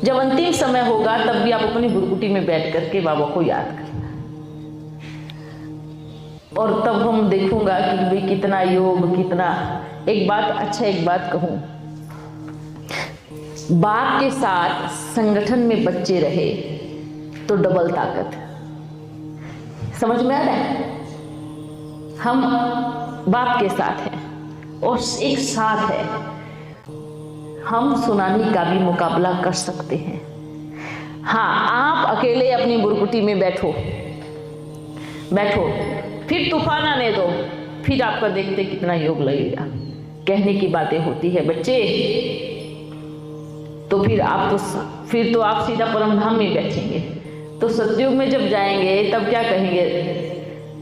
जब अंतिम समय होगा तब भी आप अपनी भुरकुटी में बैठ करके बाबा को याद करना, और तब हम देखूंगा कि भाई कितना योग, कितना। एक बात कहूं, बाप के साथ संगठन में बच्चे रहे तो डबल ताकत। समझ में आ रहा है? हम बाप के साथ हैं और एक साथ है, हम सुनामी का भी मुकाबला कर सकते हैं। हाँ, आप अकेले अपनी बुरकुटी में बैठो, फिर तूफान आने दो, फिर आपका देखते कितना योग लगेगा। कहने की बातें होती है बच्चे, तो फिर आप सीधा परम धाम में बैठेंगे। तो सतयुग में जब जाएंगे तब क्या कहेंगे?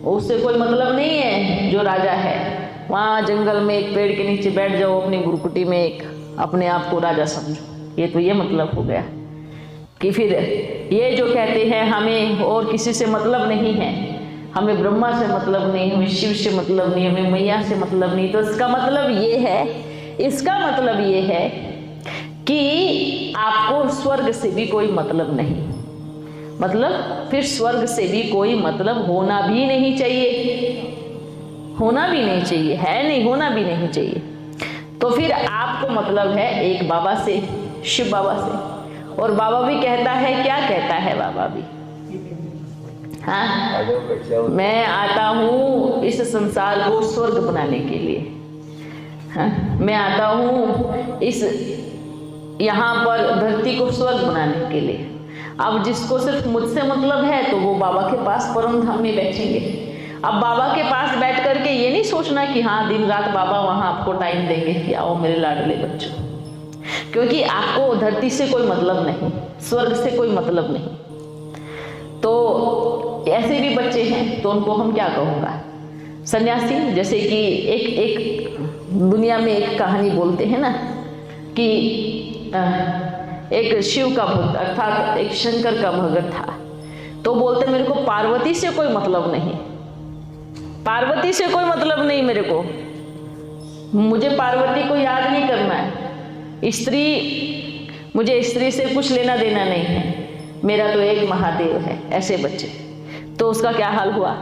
उससे कोई मतलब नहीं है जो राजा है, वहाँ जंगल में एक पेड़ के नीचे बैठ जाओ अपनी बुरकुटी में, एक अपने आप को राजा समझो। ये तो ये मतलब हो गया कि फिर ये जो कहते हैं हमें और किसी से मतलब नहीं है, हमें ब्रह्मा से मतलब नहीं, हमें शिव से मतलब नहीं, हमें मैया से मतलब नहीं, तो इसका मतलब ये है कि आपको स्वर्ग से भी कोई मतलब नहीं, मतलब फिर स्वर्ग से भी कोई मतलब होना भी नहीं चाहिए, होना भी नहीं चाहिए। तो फिर आपको मतलब है एक बाबा से, शिव बाबा से। और बाबा भी कहता है, क्या कहता है बाबा भी? हाँ, मैं आता हूँ इस संसार को स्वर्ग बनाने के लिए। हाँ, मैं आता हूँ इस यहाँ पर धरती को स्वर्ग बनाने के लिए। अब जिसको सिर्फ मुझसे मतलब है तो वो बाबा के पास परम धाम में बैठेंगे। अब बाबा के पास बैठ करके ये नहीं सोचना कि हाँ दिन रात बाबा वहाँ आपको टाइम देंगे कि आओ मेरे लाडले बच्चों, क्योंकि आपको धरती से कोई मतलब नहीं, स्वर्ग से कोई मतलब नहीं। तो ऐसे भी बच्चे हैं तो उनको हम क्या कहूँगा, सन्यासी। जैसे कि एक दुनिया में एक कहानी बोलते हैं ना कि एक शिव का भक्त अर्थात एक शंकर का भगत था, तो बोलते मेरे को पार्वती से कोई मतलब नहीं, मेरे को, मुझे पार्वती को याद नहीं करना है, मुझे स्त्री से कुछ लेना देना नहीं है, मेरा तो एक महादेव है। ऐसे बच्चे, तो उसका क्या हाल हुआ?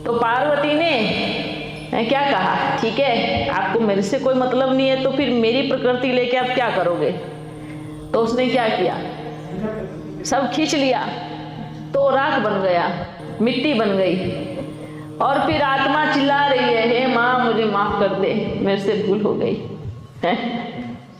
तो पार्वती ने क्या कहा, ठीक है आपको मेरे से कोई मतलब नहीं है तो फिर मेरी प्रकृति लेके आप क्या करोगे? तो उसने क्या किया, सब खींच लिया, तो राख बन गया, मिट्टी बन गई। और फिर आत्मा चिल्ला रही है, हे माँ मुझे माफ कर दे, मेरे से भूल हो गई है।